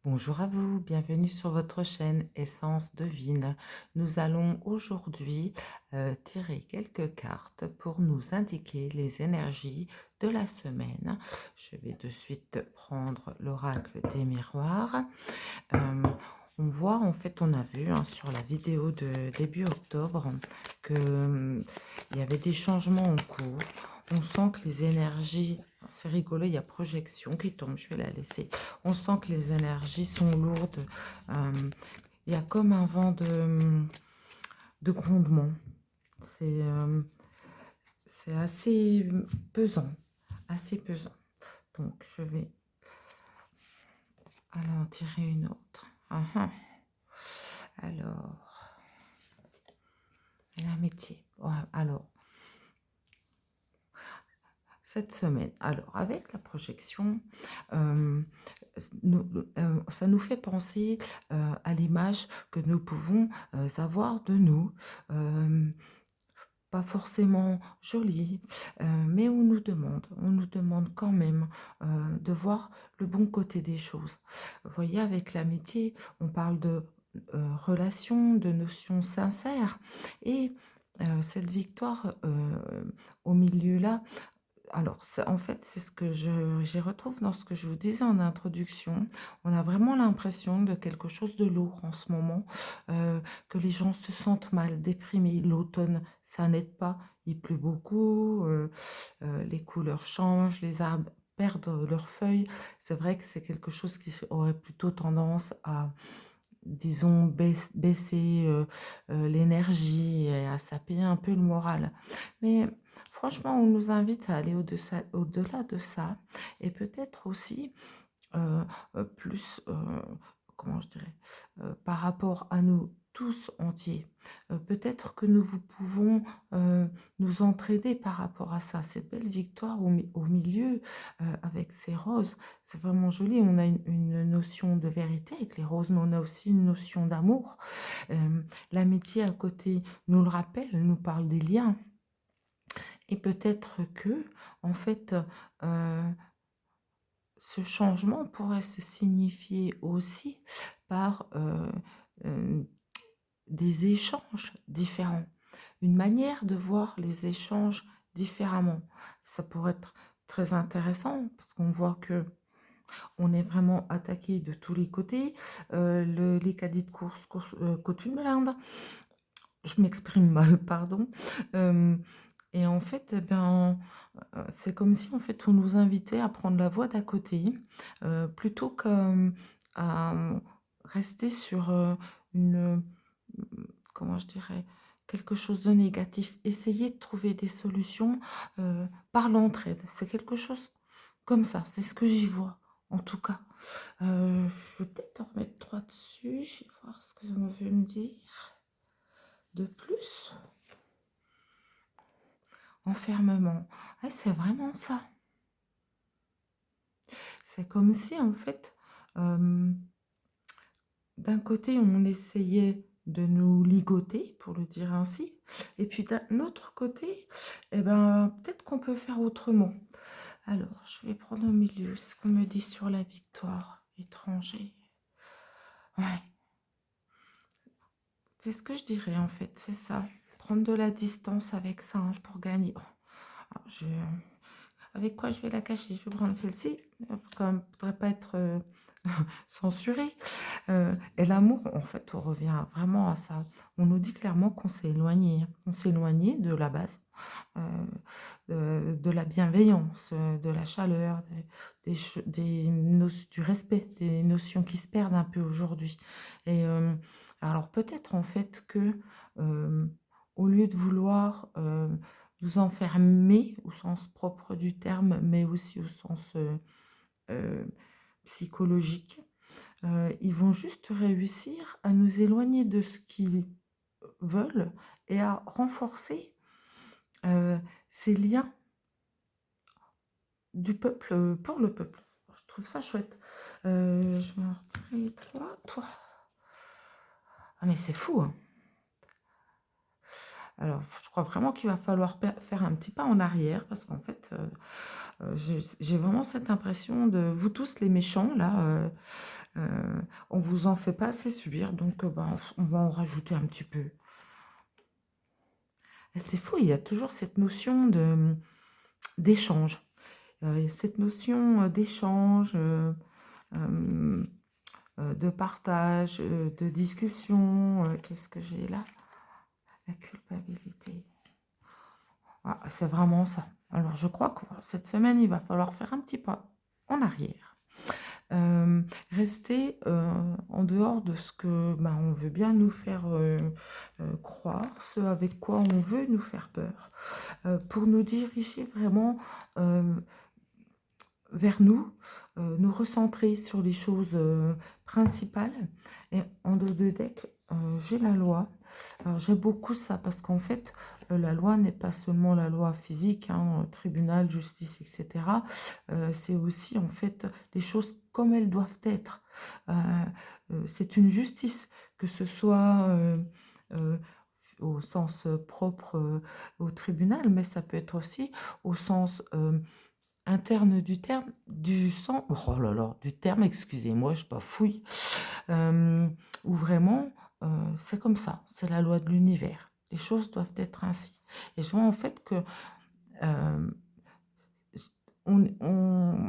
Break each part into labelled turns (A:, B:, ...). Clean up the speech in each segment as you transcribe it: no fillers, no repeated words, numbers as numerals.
A: Bonjour à vous, bienvenue sur votre chaîne Essence Divine. Nous allons aujourd'hui tirer quelques cartes pour nous indiquer les énergies de la semaine. Je vais de suite prendre l'oracle des miroirs. Euh, on voit, en fait, on a vu sur la vidéo de début octobre que il y avait des changements en cours. On sent que les énergies, c'est rigolo, il y a projection qui tombe, je vais la laisser. On sent que les énergies sont lourdes. Euh, il y a comme un vent de grondement. C'est assez pesant, assez pesant. Donc, je vais aller en tirer une autre. Alors, l'amitié. Ouais, alors, cette semaine, alors, avec la projection, euh, ça nous fait penser à l'image que nous pouvons avoir de nous. Euh, Pas forcément jolie, mais on nous demande quand même de voir le bon côté des choses. Vous voyez, avec l'amitié, on parle de relations, de notions sincères, et cette victoire au milieu là, alors, en fait, c'est ce que j'y retrouve dans ce que je vous disais en introduction. On a vraiment l'impression de quelque chose de lourd en ce moment, que les gens se sentent mal, déprimés. L'automne, ça n'aide pas, il pleut beaucoup, les couleurs changent, les arbres perdent leurs feuilles. C'est vrai que c'est quelque chose qui aurait plutôt tendance à, disons, baisser l'énergie et à saper un peu le moral. Mais franchement, on nous invite à aller au-delà de ça et peut-être aussi plus, comment je dirais, par rapport à nous tous entiers. Peut-être que nous pouvons nous entraider par rapport à ça. Cette belle victoire au milieu avec ces roses, c'est vraiment joli. On a une notion de vérité avec les roses, mais on a aussi une notion d'amour. L'amitié à côté nous le rappelle, nous parle des liens. Et peut-être que, en fait, euh, ce changement pourrait se signifier aussi par euh, des échanges différents, une manière de voir les échanges différemment. Ça pourrait être très intéressant parce qu'on voit que on est vraiment attaqué de tous les côtés. Les caddies de course Cotumelinde, je m'exprime mal, pardon. Euh, et en fait, eh ben, c'est comme si en fait on nous invitait à prendre la voie d'à côté, plutôt qu'à rester sur une, comment je dirais, quelque chose de négatif. Essayer de trouver des solutions par l'entraide. C'est quelque chose comme ça. C'est ce que j'y vois, en tout cas. Je vais peut-être en remettre trois dessus. Je vais voir ce que on veut me dire de plus. Enfermement. Ouais, c'est vraiment ça. C'est comme si, en fait, euh, d'un côté, on essayait de nous ligoter, pour le dire ainsi, et puis d'un autre côté, eh ben, peut-être qu'on peut faire autrement. Alors, je vais prendre au milieu ce qu'on me dit sur la victoire étranger. Ouais, c'est ce que je dirais, en fait, c'est ça. Prendre de la distance avec ça pour gagner. Oh, alors, avec quoi je vais la cacher? Je vais prendre celle-ci, comme ne pourrait pas être censurée. Et l'amour, en fait, on revient vraiment à ça. On nous dit clairement qu'on s'est éloigné. On s'est éloigné de la base, de la bienveillance, de la chaleur, du respect, des notions qui se perdent un peu aujourd'hui. Et alors peut-être en fait que au lieu de vouloir nous enfermer au sens propre du terme, mais aussi au sens euh, psychologique, ils vont juste réussir à nous éloigner de ce qu'ils veulent et à renforcer euh, ces liens du peuple pour le peuple. Je trouve ça chouette. Je vais en retirer trois, toi. Ah mais c'est fou, hein. Alors, je crois vraiment qu'il va falloir faire un petit pas en arrière parce qu'en fait, J'ai vraiment cette impression de vous tous les méchants, là, on vous en fait pas assez subir, donc ben, on va en rajouter un petit peu. Et c'est fou, il y a toujours cette notion d'échange. Cette notion d'échange, euh, de partage, de discussion. Qu'est-ce que j'ai là? La culpabilité. Ah, c'est vraiment ça. Alors, je crois que cette semaine, il va falloir faire un petit pas en arrière. Rester en dehors de ce que ben, on veut bien nous faire croire, ce avec quoi on veut nous faire peur, pour nous diriger vraiment euh, vers nous, nous recentrer sur les choses principales. Et en dos de deck, j'ai la loi. Alors j'aime beaucoup ça parce qu'en fait, la loi n'est pas seulement la loi physique, hein, tribunal, justice, etc. C'est aussi en fait les choses comme elles doivent être. Euh, c'est une justice, que ce soit euh, au sens propre au tribunal, mais ça peut être aussi au sens interne du terme, du sens, oh là là, du terme, excusez-moi, je bafouille, euh, où vraiment, c'est comme ça, c'est la loi de l'univers. Les choses doivent être ainsi. Et je vois en fait que euh,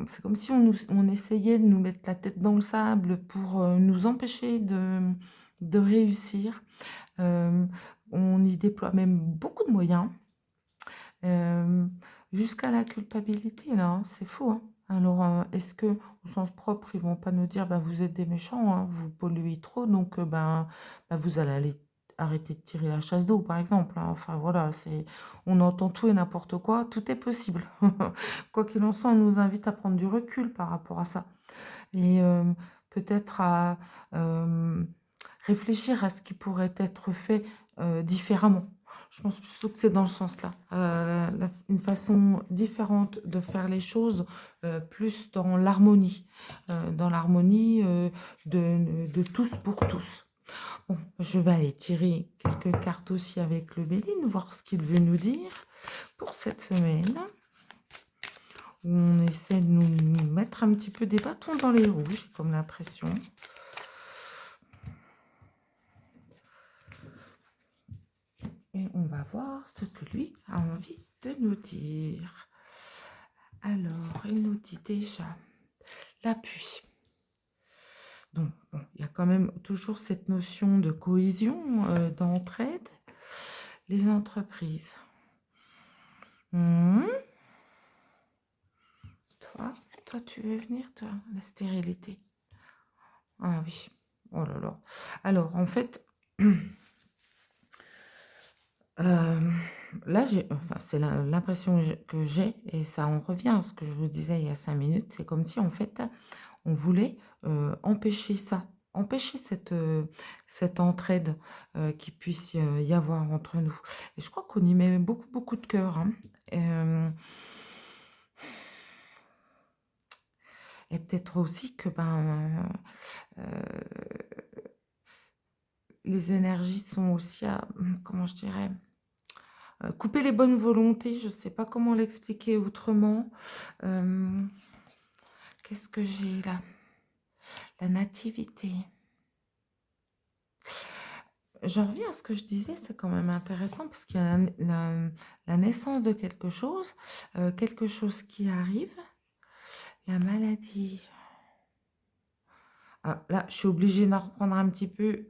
A: c'est comme si on essayait de nous mettre la tête dans le sable pour nous empêcher de réussir. Euh, on y déploie même beaucoup de moyens. Euh, Jusqu'à la culpabilité, là, hein, c'est fou, hein. Alors, est-ce que, au sens propre, ils vont pas nous dire, bah, vous êtes des méchants, hein, vous polluez trop, donc ben, vous allez arrêter de tirer la chasse d'eau, par exemple, hein. Enfin, voilà, on entend tout et n'importe quoi, tout est possible. Quoi qu'il en soit, on nous invite à prendre du recul par rapport à ça. Et peut-être à euh, réfléchir à ce qui pourrait être fait différemment. Je pense plutôt que c'est dans le sens-là. Une façon différente de faire les choses, plus dans l'harmonie de tous pour tous. Bon, je vais aller tirer quelques cartes aussi avec le Béline, voir ce qu'il veut nous dire pour cette semaine. Où on essaie de nous mettre un petit peu des bâtons dans les roues, j'ai comme l'impression. Et on va voir ce que lui a envie de nous dire. Alors, il nous dit déjà l'appui. Donc, bon, il y a quand même toujours cette notion de cohésion, d'entraide. Les entreprises. Hmm. Toi, tu veux venir, toi, la stérilité. Ah oui. Oh là là. Alors, en fait, là, enfin, c'est l'impression que j'ai, et ça en revient à ce que je vous disais il y a 5 minutes, c'est comme si en fait, on voulait empêcher ça, empêcher cette entraide qui puisse y avoir entre nous. Et je crois qu'on y met beaucoup, beaucoup de cœur, hein. Et peut-être aussi que euh, les énergies sont aussi à, comment je dirais, couper les bonnes volontés, je ne sais pas comment l'expliquer autrement. Qu'est-ce que j'ai là? La nativité. Je reviens à ce que je disais, c'est quand même intéressant parce qu'il y a la naissance de quelque chose qui arrive, la maladie. Ah, là, je suis obligée d'en reprendre un petit peu.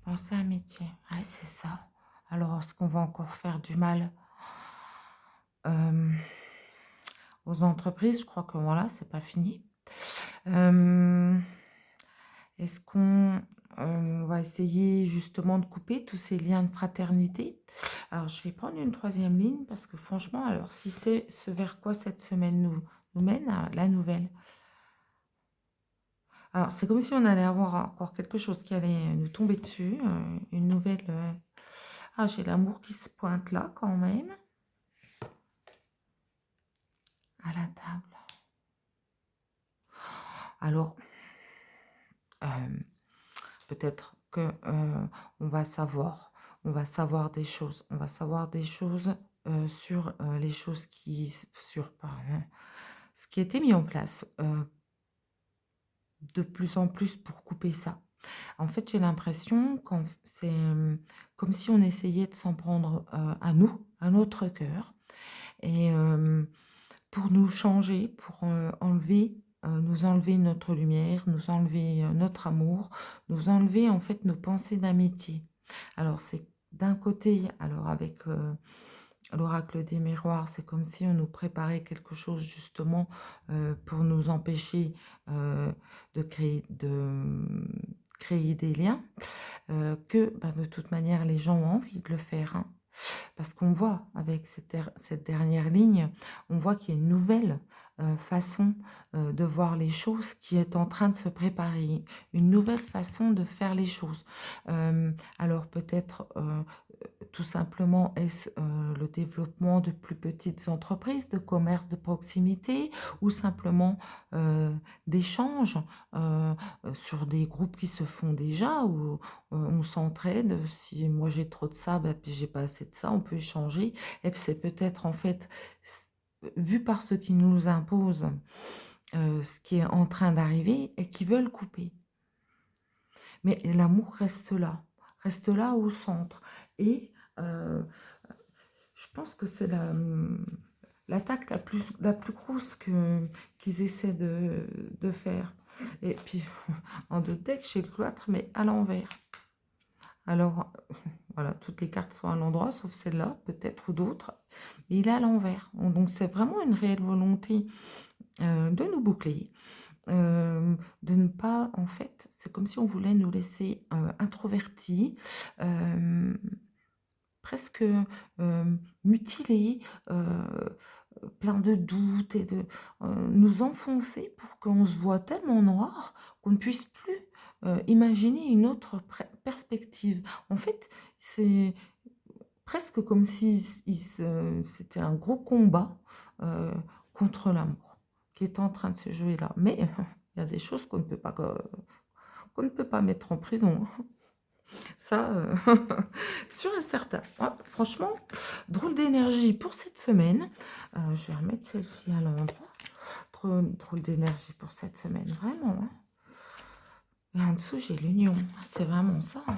A: Penser à un métier. Ouais, c'est ça. Alors, est-ce qu'on va encore faire du mal aux entreprises? Je crois que voilà, c'est pas fini. Est-ce qu'on va essayer justement de couper tous ces liens de fraternité? Alors, je vais prendre une troisième ligne parce que franchement, alors si c'est ce vers quoi cette semaine nous mène, la nouvelle. Alors, c'est comme si on allait avoir encore quelque chose qui allait nous tomber dessus, une nouvelle. Ah, j'ai l'amour qui se pointe là quand même, à la table. Alors, peut-être que on va savoir des choses, sur, les choses sur pardon, ce qui était mis en place, de plus en plus pour couper ça. En fait, j'ai l'impression c'est, comme si on essayait de s'en prendre, à nous, à notre cœur et pour nous changer, pour, nous enlever notre lumière, nous enlever, notre amour, nous enlever en fait nos pensées d'amitié. Alors c'est d'un côté, alors avec, l'oracle des miroirs, c'est comme si on nous préparait quelque chose justement, pour nous empêcher, de créer des liens, que, bah, de toute manière les gens ont envie de le faire, hein. Parce qu'on voit avec cette dernière ligne, on voit qu'il y a une nouvelle, façon, de voir les choses qui est en train de se préparer, une nouvelle façon de faire les choses. Alors peut-être, tout simplement, est-ce, le développement de plus petites entreprises, de commerces de proximité ou simplement, d'échanges, sur des groupes qui se font déjà où, on s'entraide. Si moi j'ai trop de ça, bah, puis j'ai pas assez de ça, on peut échanger et puis c'est peut-être en fait, vu par ceux qui nous imposent, ce qui est en train d'arriver et qui veulent couper. Mais l'amour reste là au centre et je pense que c'est l'attaque la plus grosse qu'ils essaient de faire. Et puis, en deux decks, j'ai le cloître, mais à l'envers. Alors, voilà, toutes les cartes sont à l'endroit, sauf celle-là, peut-être, ou d'autres. Mais il est à l'envers. Donc, c'est vraiment une réelle volonté de nous boucler. De ne pas, en fait, c'est comme si on voulait nous laisser introvertis, euh, presque, mutilés, plein de doutes et nous enfoncer pour qu'on se voit tellement noir qu'on ne puisse plus, imaginer une autre perspective. En fait, c'est presque comme si c'était un gros combat, contre l'amour qui est en train de se jouer là. Mais il y a des choses qu'on ne peut pas mettre en prison, hein. Ça, sûr et certain. Ah, franchement, drôle d'énergie pour cette semaine. Je vais remettre celle-ci à l'endroit. Drôle d'énergie pour cette semaine, vraiment, hein. Et en dessous, j'ai l'union. C'est vraiment ça, hein.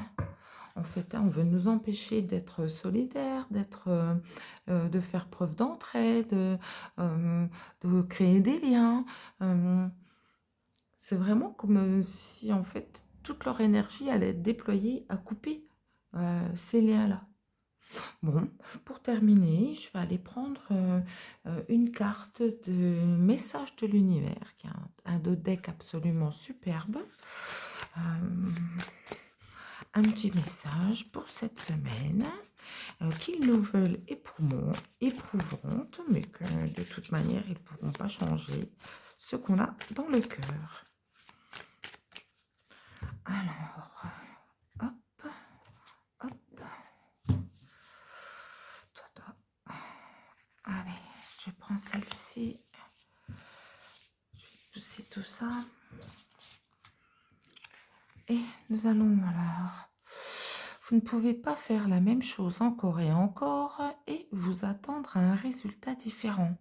A: En fait, hein, on veut nous empêcher d'être solidaires, de faire preuve d'entraide, de créer des liens. Euh, c'est vraiment comme si, en fait, toute leur énergie allait être déployée à couper ces liens-là. Bon, pour terminer, je vais aller prendre une carte de message de l'univers, qui est un deck absolument superbe. Un petit message pour cette semaine, qu'ils nous veulent éprouvantes, mais que de toute manière, ils ne pourront pas changer ce qu'on a dans le cœur. Alors, hop, hop. Allez, je prends celle-ci. Je vais pousser tout ça. Et nous allons alors. Vous ne pouvez pas faire la même chose encore et encore et vous attendre à un résultat différent.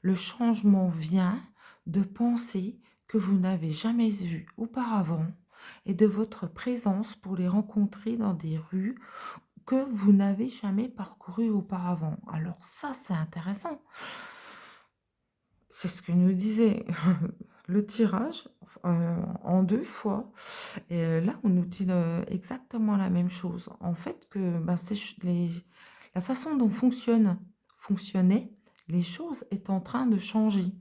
A: Le changement vient de pensées que vous n'avez jamais eues auparavant et de votre présence pour les rencontrer dans des rues que vous n'avez jamais parcourues auparavant. Alors ça, c'est intéressant. C'est ce que nous disait le tirage en 2 fois. Et là, on nous dit exactement la même chose. En fait, que ben, la façon dont fonctionnaient les choses est en train de changer.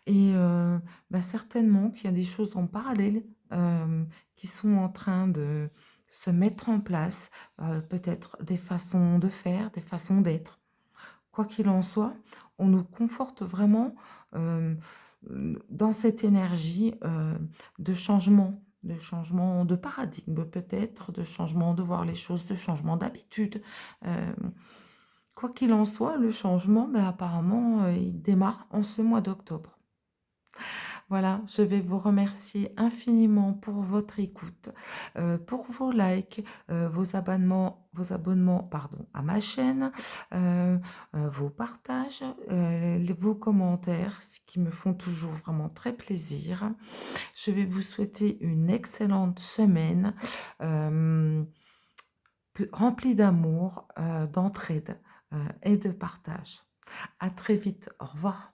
A: Et ben, certainement qu'il y a des choses en parallèle qui sont en train de se mettre en place. Peut-être des façons de faire, des façons d'être. Quoi qu'il en soit, on nous conforte vraiment euh, dans cette énergie de changement de paradigme peut-être, de changement de voir les choses, de changement d'habitude. Euh, Quoi qu'il en soit, le changement, ben, apparemment, il démarre en ce mois d'octobre. Voilà, je vais vous remercier infiniment pour votre écoute, pour vos likes, vos abonnements, pardon, à ma chaîne, heu vos partages, vos commentaires, ce qui me font toujours vraiment très plaisir. Je vais vous souhaiter une excellente semaine, hem, remplie d'amour, d'entraide, et de partage. À très vite. Au revoir.